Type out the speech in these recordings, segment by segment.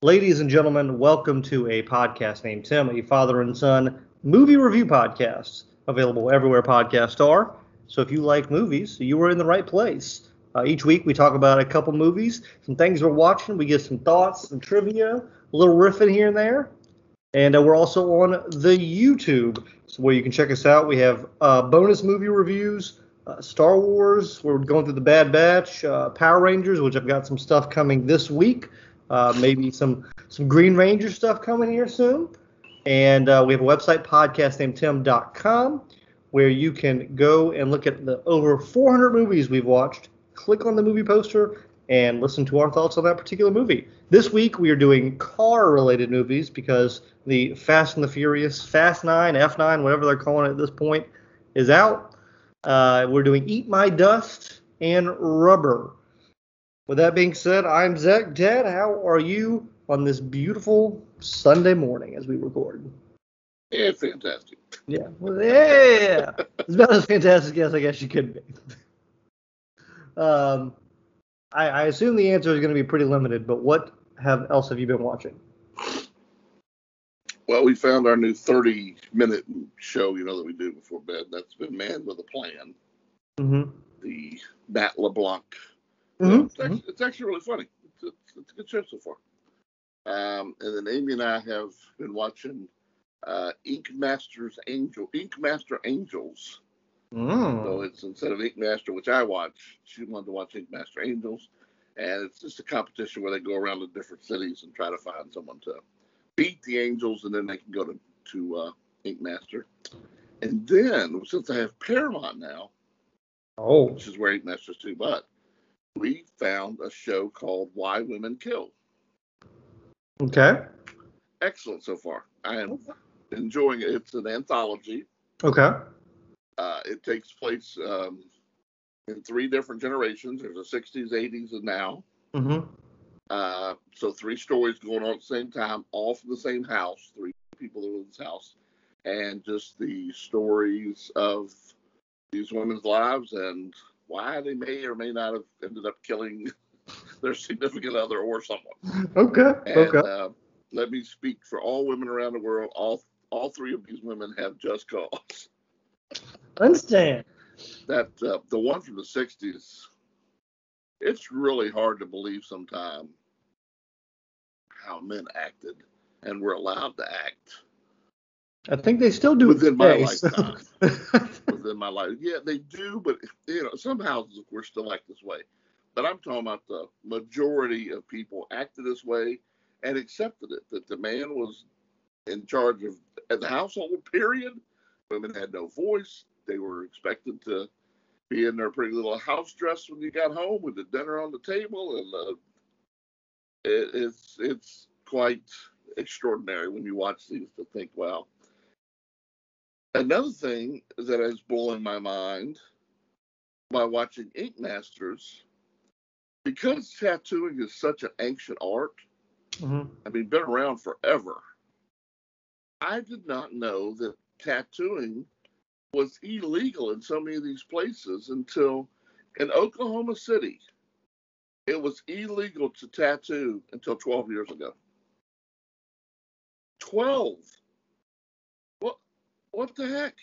Ladies and gentlemen, welcome to a podcast named Tim, a father and son movie review podcast, available everywhere podcasts are. So if you like movies, you are in the right place. Each week we talk about a couple movies, some things we're watching, we get some thoughts, some trivia, a little riffing here and there. And we're also on the YouTube, so where you can check us out. We have bonus movie reviews, Star Wars, we're going through the Bad Batch, Power Rangers, which I've got some stuff coming this week. Maybe some Green Ranger stuff coming here soon. And we have a website, podcastnamedtim.com, where you can go and look at the over 400 movies we've watched, click on the movie poster, and listen to our thoughts on that particular movie. This week we are doing car-related movies because the Fast and the Furious, Fast 9, F9, whatever they're calling it at this point, is out. We're doing Eat My Dust and Rubber. With that being said, I'm Zach. Dad, how are you on this beautiful Sunday morning as we record? Yeah, fantastic. Yeah. Well, yeah. It's about as fantastic as I guess you could be. I assume the answer is going to be pretty limited, but what else have you been watching? Well, we found our new 30-minute show, that we do before bed. That's been Man with a Plan. Mm-hmm. The Matt LeBlanc. Mm-hmm. It's actually really funny. It's a good show so far. And then Amy and I have been watching Ink Master Angels. So it's instead of Ink Master, which I watch, she wanted to watch Ink Master Angels. And it's just a competition where they go around to different cities and try to find someone to beat the Angels, and then they can go to Ink Master. And then, since I have Paramount now, which is where Ink Master's too, but we found a show called Why Women Kill. Okay. Excellent so far. I am enjoying it. It's an anthology. Okay. It takes place in 3 different generations. There's a 60s, 80s, and now. Mm-hmm. So 3 stories going on at the same time, all from the same house. 3 people that live in this house. And just the stories of these women's lives and why they may or may not have ended up killing their significant other or someone. Okay. And let me speak for all women around the world. All 3 of these women have just cause. Understand. That the one from the 60s, it's really hard to believe sometimes how men acted and were allowed to act. I think they still do within my so. lifetime. Within my life, yeah, they do. But some houses, of course, still act this way. But I'm talking about the majority of people acted this way and accepted it. That the man was in charge of the household. Period. Women had no voice. They were expected to be in their pretty little house dress when you got home with the dinner on the table, and it's quite extraordinary when you watch these to think, wow. Another thing that is blowing my mind by watching Ink Masters, because tattooing is such an ancient art, been around forever, I did not know that tattooing was illegal in so many of these places until in Oklahoma City. It was illegal to tattoo until 12 years ago. 12. What the heck?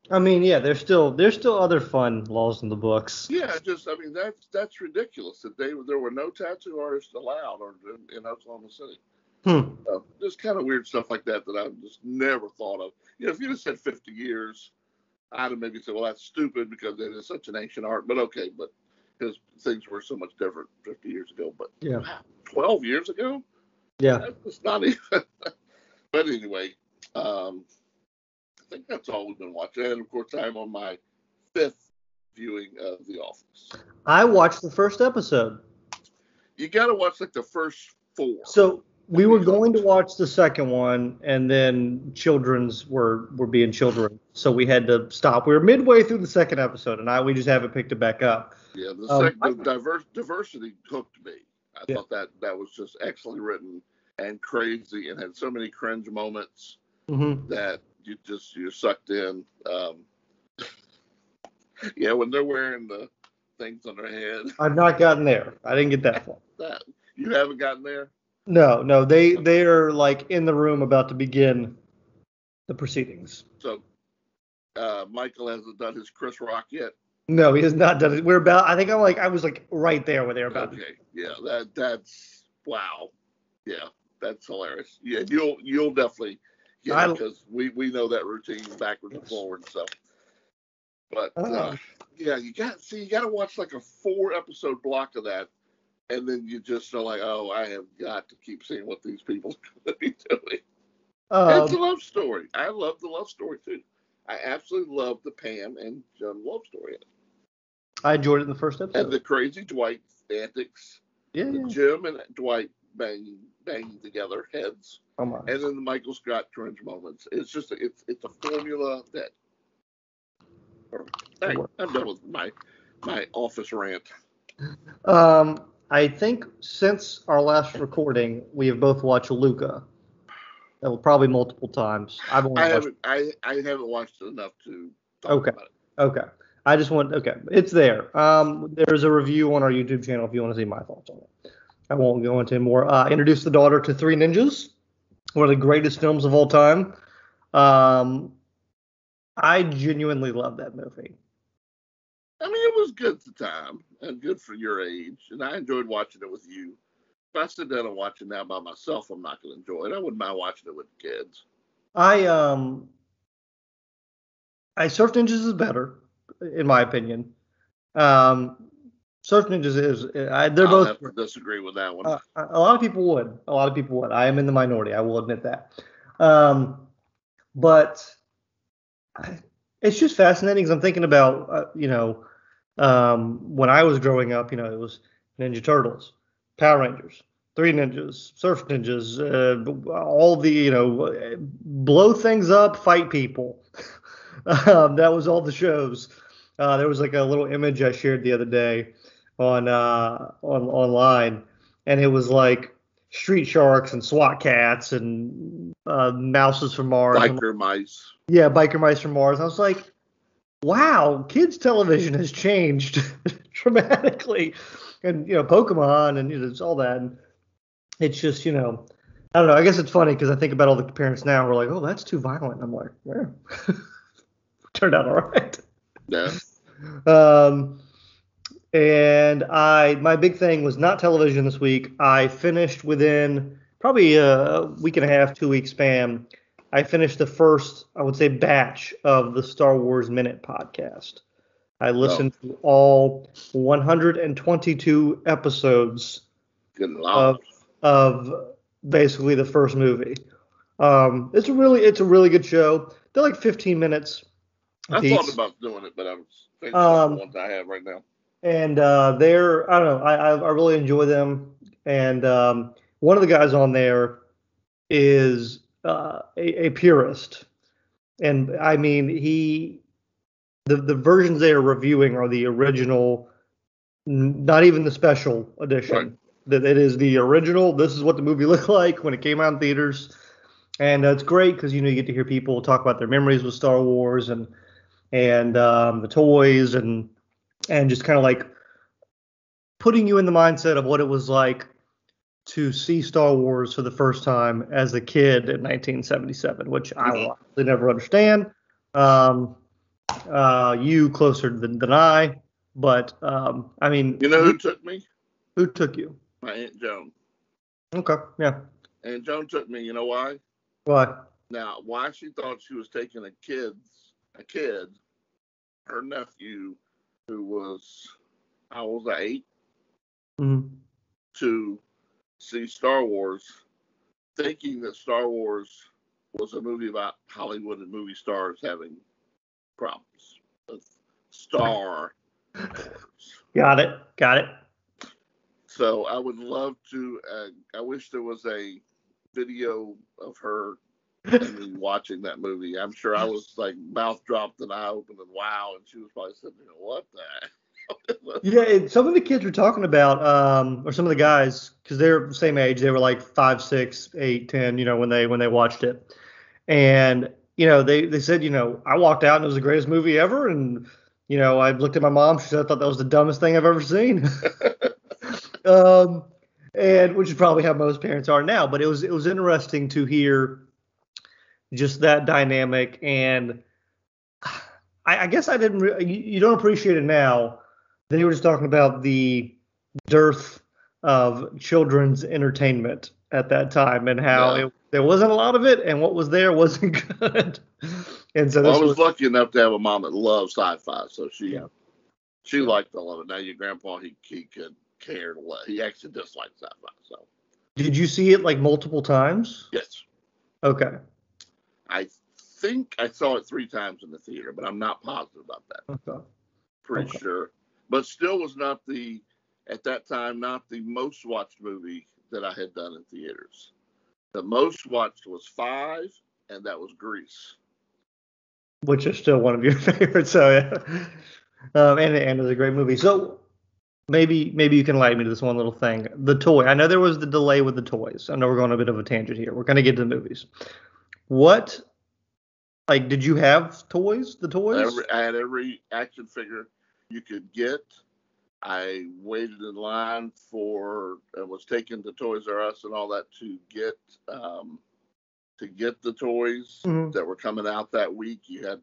I mean, yeah, there's still other fun laws in the books. Yeah, that's ridiculous that there were no tattoo artists allowed in Oklahoma City. Just kind of weird stuff like that I just never thought of. If you'd have said 50 years, I'd have maybe said, well, that's stupid because it is such an ancient art. But okay, because things were so much different 50 years ago. But yeah, 12 years ago? Yeah. That's not even. But anyway, I think that's all we've been watching. And of course, I'm on my 5th viewing of The Office. I watched the first episode. You got to watch like the first 4. So we were going to watch the second one, and then children's were being children, so we had to stop. We were midway through the second episode, and we just haven't picked it back up. Yeah, the diversity hooked me. I thought that was just excellently written and crazy, and had so many cringe moments that you're sucked in. Yeah, when they're wearing the things on their head. I've not gotten there. I didn't get that far. You haven't gotten there? No, they're like in the room about to begin the proceedings. So Michael hasn't done his Chris Rock yet. No, he has not done it. I was like right there where they were about. Okay, yeah, that's wow. Yeah, that's hilarious. Yeah, you'll definitely get it because we know that routine backwards and forwards. So, but yeah, you got to watch like a 4-episode block of that, and then you just are like, oh, I have got to keep seeing what these people are going to be doing. It's a love story. I love the love story too. I absolutely love the Pam and John love story. I enjoyed it in the first episode. And the crazy Dwight antics. Yeah. Jim and Dwight banging together heads. Oh my. And then the Michael Scott cringe moments. It's just it's a formula that. All right, I'm done with my office rant. I think since our last recording, we have both watched Luca. Probably multiple times. I haven't watched it enough to talk about it. Okay. It's there. There's a review on our YouTube channel if you want to see my thoughts on it. I won't go into more. Introduce the daughter to Three Ninjas, one of the greatest films of all time. I genuinely love that movie. I mean, it was good at the time and good for your age, and I enjoyed watching it with you. If I sit down and watch it now by myself, I'm not going to enjoy it. I wouldn't mind watching it with the kids. Surf Ninjas is better, in my opinion. Surf Ninjas is they're both. Have to disagree with that one. A lot of people would. I am in the minority. I will admit that. But it's just fascinating because I'm thinking about when I was growing up, it was Ninja Turtles, Power Rangers, Three Ninjas, Surf Ninjas, all the blow things up, fight people. That was all the shows. There was like a little image I shared the other day on online, and it was like Street Sharks and SWAT Cats and Mouses from Mars. Biker Mice. Yeah, Biker Mice from Mars. I was like, wow, kids television has changed dramatically, and Pokemon and it's all that. And it's just I don't know. I guess it's funny because I think about all the parents now who are like, oh, that's too violent. I'm like, yeah, turned out all right. Yeah. And my big thing was not television this week. I finished within probably a week and a half, 2 week span. I finished the first, I would say, batch of the Star Wars Minute podcast. I listened to all 122 episodes of basically the first movie. It's a really good show. They're like 15 minutes. I thought about doing it, but I was thinking the ones I have right now. And I don't know, I really enjoy them. And one of the guys on there is a purist. And I mean, the versions they are reviewing are the original, not even the special edition. Right. That it is the original. This is what the movie looked like when it came out in theaters. And it's great because you get to hear people talk about their memories with Star Wars and the toys and just kind of like putting you in the mindset of what it was like to see Star Wars for the first time as a kid in 1977, which I will obviously never understand. You closer than I, but I mean, who took me? Who took you? My Aunt Joan. Okay, yeah. Aunt Joan took me. You know why? Why? Now, why she thought she was taking a kid, her nephew, who was, how old was I, 8? Mm-hmm. To see Star Wars, thinking that Star Wars was a movie about Hollywood and movie stars having problems with Star Wars. Got it. So I would love to, I wish there was a video of her and me watching that movie. I'm sure I was like mouth dropped and eye open and wow, and she was probably sitting there, what the heck? Yeah, some of the kids were talking about, or some of the guys, because they're the same age, they were like 5, 6, 8, 10, when they watched it. And, they said, I walked out and it was the greatest movie ever. And I looked at my mom. She said I thought that was the dumbest thing I've ever seen. um, and which is probably how most parents are now. But it was interesting to hear just that dynamic, and I guess I didn't. You don't appreciate it now. They were just talking about the dearth of children's entertainment at that time and how there wasn't a lot of it, and what was there wasn't good. And so I was lucky enough to have a mom that loved sci-fi, so she liked all of it. Now your grandpa, he could care less. He actually disliked sci-fi. So did you see it like multiple times? Yes. Okay. I think I saw it 3 times in the theater, but I'm not positive about that. Okay. Pretty sure, but still was not at that time not the most watched movie that I had done in theaters. The most watched was 5, and that was Grease. Which is still one of your favorites, so yeah. And it's a great movie. So maybe you can enlighten me to this one little thing. The toy. I know there was the delay with the toys. I know we're going on a bit of a tangent here. We're going to get to the movies. What, like, did you have toys? The toys? I had every action figure you could get. I waited in line was taken to Toys R Us and all that to get the toys that were coming out that week. You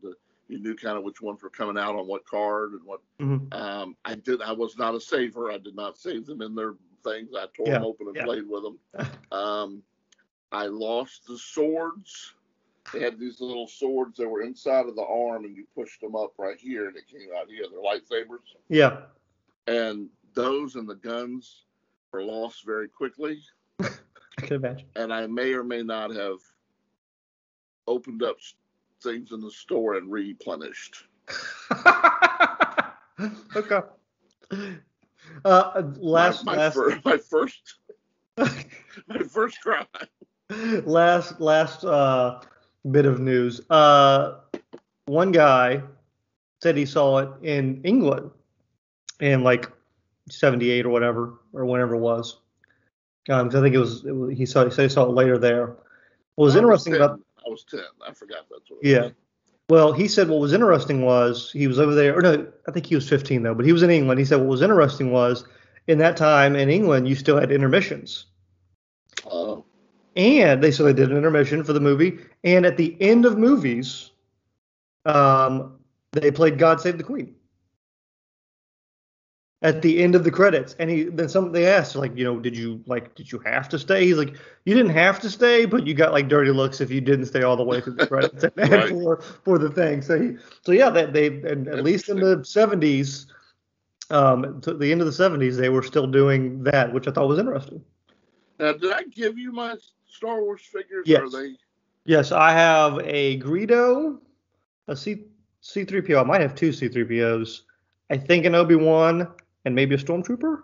knew kind of which ones were coming out on what card and what. I was not a saver. I did not save them in their things. I tore them open and played with them. I lost the swords. They had these little swords that were inside of the arm, and you pushed them up right here, and it came out here. They're lightsabers. Yeah. And those and the guns were lost very quickly. I can imagine. And I may or may not have opened up things in the store and replenished. Okay. My first crime. Last bit of news. One guy said he saw it in England in like 78 or whatever, or whenever it was. I think he said he saw it later there. What was interesting about I was 10. I forgot that's what it was. Well, he said what was interesting was he was over there, or no, I think he was 15 though, but he was in England. He said what was interesting was in that time in England, you still had intermissions. Oh. And they did an intermission for the movie. And at the end of movies, they played God Save the Queen. At the end of the credits. And they asked, like, did you have to stay? He's like, you didn't have to stay, but you got like dirty looks if you didn't stay all the way through the credits for the thing. At least in the 70s, to the end of the 70s, they were still doing that, which I thought was interesting. Now, did I give you my Star Wars figures? Yes. Or are they... Yes, I have a Greedo, a C3PO. I might have 2 C3POs. I think an Obi-Wan and maybe a Stormtrooper.